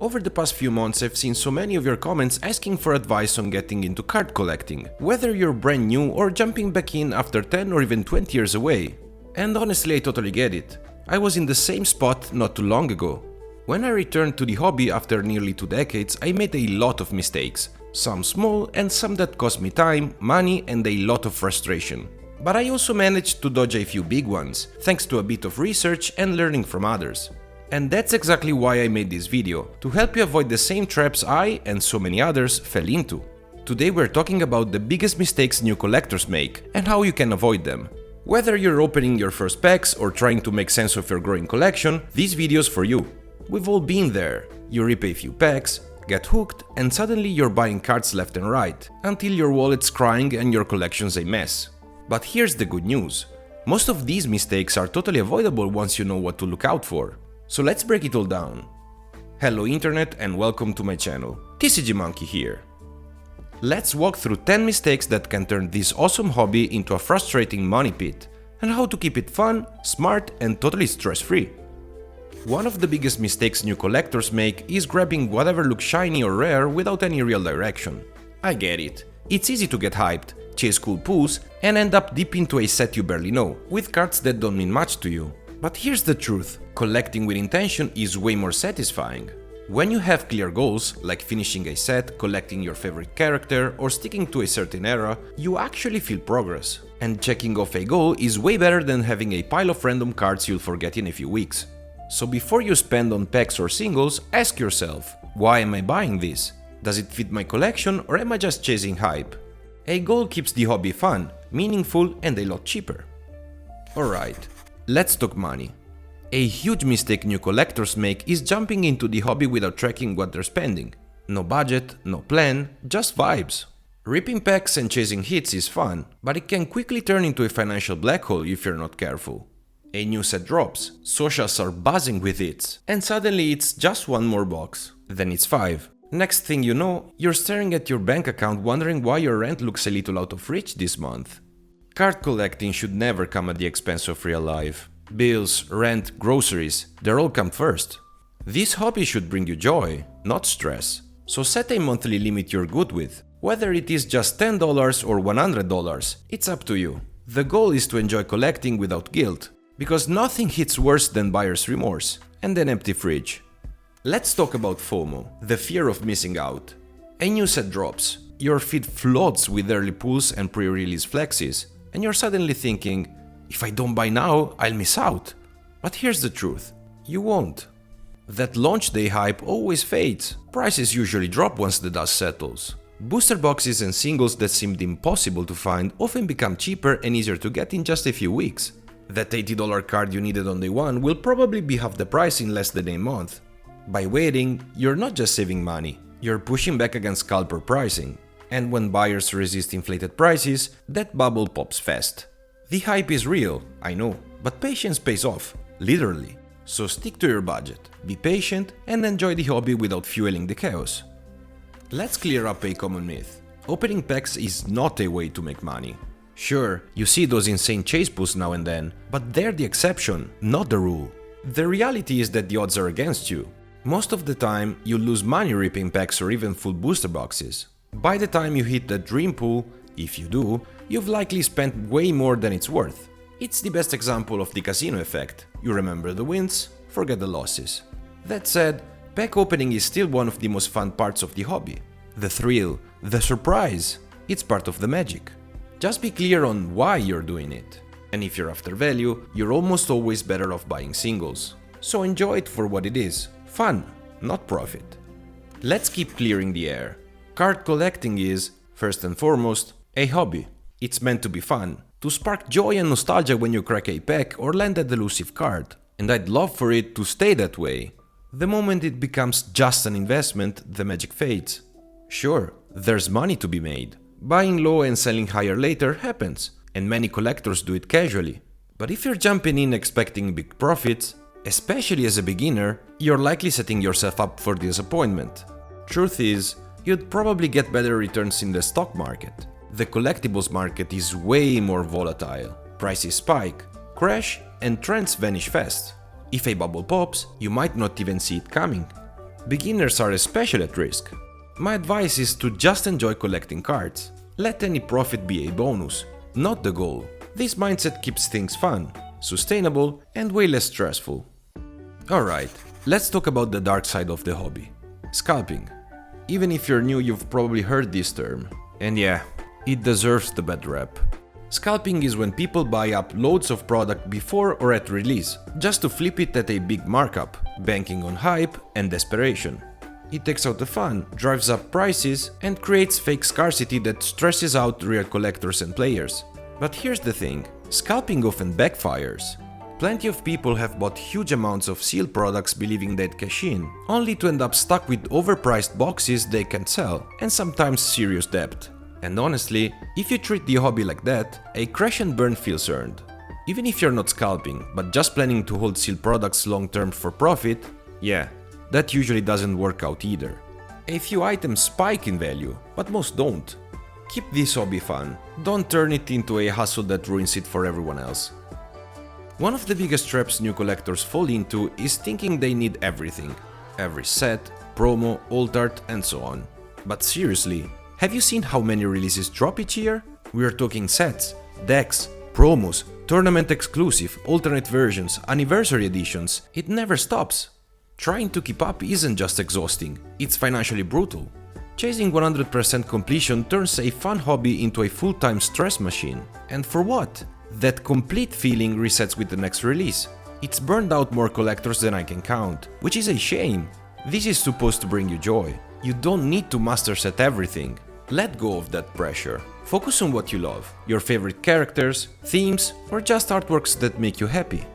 Over the past few months I've seen so many of your comments asking for advice on getting into card collecting, whether you're brand new or jumping back in after 10 or even 20 years away. And honestly, I totally get it. I was in the same spot not too long ago. When I returned to the hobby after nearly 2 decades, I made a lot of mistakes, some small and some that cost me time, money and a lot of frustration. But I also managed to dodge a few big ones, thanks to a bit of research and learning from others. And that's exactly why I made this video, to help you avoid the same traps I and so many others fell into. Today we're talking about the biggest mistakes new collectors make and how you can avoid them. Whether you're opening your first packs or trying to make sense of your growing collection, this video is for you. We've all been there. You rip a few packs, get hooked, and suddenly you're buying cards left and right, until your wallet's crying and your collection's a mess. But here's the good news. Most of these mistakes are totally avoidable once you know what to look out for. So let's break it all down. Hello internet and welcome to my channel, TCG Monkey here. Let's walk through 10 mistakes that can turn this awesome hobby into a frustrating money pit, and how to keep it fun, smart and totally stress-free. One of the biggest mistakes new collectors make is grabbing whatever looks shiny or rare without any real direction. I get it. It's easy to get hyped, chase cool pulls and end up deep into a set you barely know, with cards that don't mean much to you. But here's the truth, collecting with intention is way more satisfying. When you have clear goals, like finishing a set, collecting your favorite character, or sticking to a certain era, you actually feel progress. And checking off a goal is way better than having a pile of random cards you'll forget in a few weeks. So before you spend on packs or singles, ask yourself, why am I buying this? Does it fit my collection or am I just chasing hype? A goal keeps the hobby fun, meaningful and a lot cheaper. Alright. Let's talk money. A huge mistake new collectors make is jumping into the hobby without tracking what they're spending. No budget, no plan, just vibes. Ripping packs and chasing hits is fun, but it can quickly turn into a financial black hole if you're not careful. A new set drops, socials are buzzing with hits, and suddenly it's just one more box. Then it's 5. Next thing you know, you're staring at your bank account wondering why your rent looks a little out of reach this month. Card collecting should never come at the expense of real life. Bills, rent, groceries, they all come first. This hobby should bring you joy, not stress. So set a monthly limit you're good with. Whether it is just $10 or $100, it's up to you. The goal is to enjoy collecting without guilt, because nothing hits worse than buyer's remorse and an empty fridge. Let's talk about FOMO, the fear of missing out. A new set drops, your feed floods with early pulls and pre-release flexes, and you're suddenly thinking, if I don't buy now, I'll miss out. But here's the truth, you won't. That launch day hype always fades, prices usually drop once the dust settles. Booster boxes and singles that seemed impossible to find often become cheaper and easier to get in just a few weeks. That $80 card you needed on day one will probably be half the price in less than a month. By waiting, you're not just saving money, you're pushing back against scalper pricing. And when buyers resist inflated prices, that bubble pops fast. The hype is real, I know, but patience pays off, literally. So stick to your budget, be patient and enjoy the hobby without fueling the chaos. Let's clear up a common myth. Opening packs is not a way to make money. Sure, you see those insane chase pulls now and then, but they're the exception, not the rule. The reality is that the odds are against you. Most of the time, you lose money ripping packs or even full booster boxes. By the time you hit that dream pool, if you do, you've likely spent way more than it's worth. It's the best example of the casino effect. You remember the wins, forget the losses. That said, pack opening is still one of the most fun parts of the hobby. The thrill, the surprise, it's part of the magic. Just be clear on why you're doing it. And if you're after value, you're almost always better off buying singles. So enjoy it for what it is, fun, not profit. Let's keep clearing the air. Card collecting is, first and foremost, a hobby. It's meant to be fun, to spark joy and nostalgia when you crack a pack or land that elusive card. And I'd love for it to stay that way. The moment it becomes just an investment, the magic fades. Sure, there's money to be made. Buying low and selling higher later happens, and many collectors do it casually. But if you're jumping in expecting big profits, especially as a beginner, you're likely setting yourself up for disappointment. Truth is, you'd probably get better returns in the stock market. The collectibles market is way more volatile. Prices spike, crash, and trends vanish fast. If a bubble pops, you might not even see it coming. Beginners are especially at risk. My advice is to just enjoy collecting cards. Let any profit be a bonus, not the goal. This mindset keeps things fun, sustainable, and way less stressful. Alright, let's talk about the dark side of the hobby. Scalping. Even if you're new, you've probably heard this term. And yeah, it deserves the bad rep. Scalping is when people buy up loads of product before or at release, just to flip it at a big markup, banking on hype and desperation. It takes out the fun, drives up prices, and creates fake scarcity that stresses out real collectors and players. But here's the thing, scalping often backfires. Plenty of people have bought huge amounts of sealed products believing they'd cash in, only to end up stuck with overpriced boxes they can't sell, and sometimes serious debt. And honestly, if you treat the hobby like that, a crash and burn feels earned. Even if you're not scalping, but just planning to hold sealed products long term for profit, yeah, that usually doesn't work out either. A few items spike in value, but most don't. Keep this hobby fun, don't turn it into a hustle that ruins it for everyone else. One of the biggest traps new collectors fall into is thinking they need everything. Every set, promo, alt art, and so on. But seriously, have you seen how many releases drop each year? We are talking sets, decks, promos, tournament exclusive, alternate versions, anniversary editions. It never stops. Trying to keep up isn't just exhausting, it's financially brutal. Chasing 100% completion turns a fun hobby into a full-time stress machine. And for what? That complete feeling resets with the next release. It's burned out more collectors than I can count, which is a shame. This is supposed to bring you joy. You don't need to master set everything. Let go of that pressure. Focus on what you love, your favorite characters, themes, or just artworks that make you happy.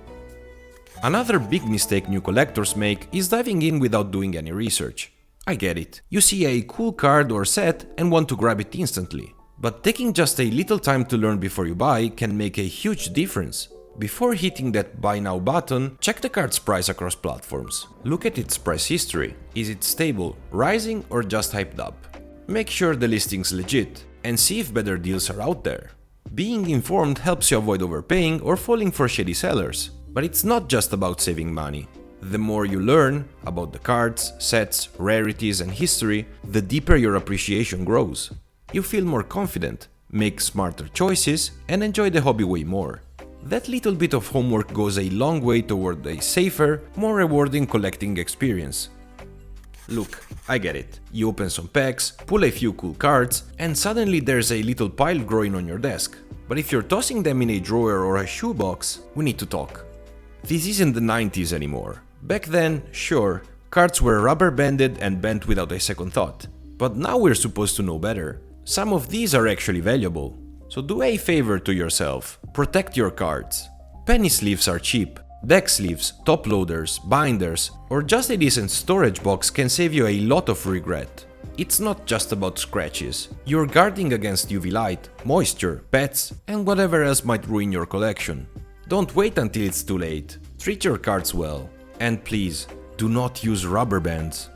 Another big mistake new collectors make is diving in without doing any research. I get it. You see a cool card or set and want to grab it instantly. But taking just a little time to learn before you buy can make a huge difference. Before hitting that buy now button, check the card's price across platforms. Look at its price history. Is it stable, rising, or just hyped up? Make sure the listing's legit, and see if better deals are out there. Being informed helps you avoid overpaying or falling for shady sellers. But it's not just about saving money. The more you learn about the cards, sets, rarities, and history, the deeper your appreciation grows. You feel more confident, make smarter choices, and enjoy the hobby way more. That little bit of homework goes a long way toward a safer, more rewarding collecting experience. Look, I get it. You open some packs, pull a few cool cards, and suddenly there's a little pile growing on your desk. But if you're tossing them in a drawer or a shoebox, we need to talk. This isn't the 90s anymore. Back then, sure, cards were rubber banded and bent without a second thought. But now we're supposed to know better. Some of these are actually valuable. So do a favor to yourself. Protect your cards. Penny sleeves are cheap. Deck sleeves, top loaders, binders, or just a decent storage box can save you a lot of regret. It's not just about scratches. You're guarding against UV light, moisture, pets, and whatever else might ruin your collection. Don't wait until it's too late. Treat your cards well. And please, do not use rubber bands.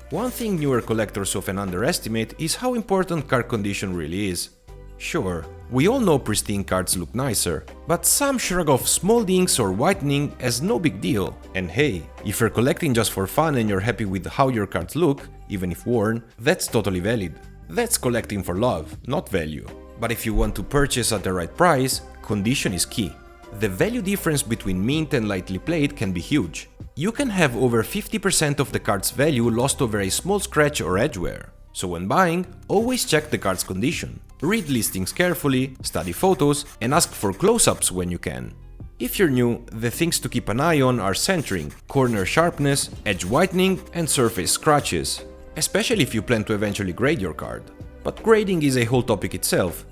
One thing newer collectors often underestimate is how important card condition really is. Sure, we all know pristine cards look nicer, but some shrug off small dinks or whitening as no big deal. And hey, if you're collecting just for fun and you're happy with how your cards look, even if worn, that's totally valid. That's collecting for love, not value. But if you want to purchase at the right price, condition is key. The value difference between mint and lightly played can be huge. You can have over 50% of the card's value lost over a small scratch or edge wear. So when buying, always check the card's condition. Read listings carefully, study photos, and ask for close-ups when you can. If you're new, the things to keep an eye on are centering, corner sharpness, edge whitening, and surface scratches, especially if you plan to eventually grade your card. But grading is a whole topic itself.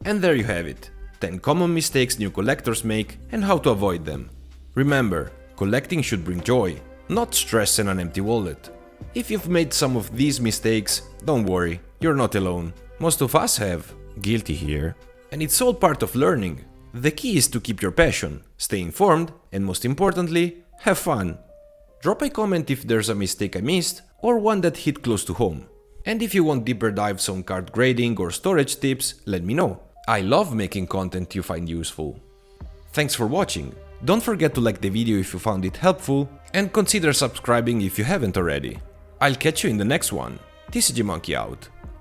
And there you have it. 10 common mistakes new collectors make and how to avoid them. Remember, collecting should bring joy, not stress and an empty wallet. If you've made some of these mistakes, don't worry, you're not alone. Most of us have. Guilty here. And it's all part of learning. The key is to keep your passion, stay informed, and most importantly, have fun. Drop a comment if there's a mistake I missed or one that hit close to home. And if you want deeper dives on card grading or storage tips, let me know. I love making content you find useful. Thanks for watching. Don't forget to like the video if you found it helpful, And consider subscribing if you haven't already. I'll catch you in the next one. TCG Monkey out.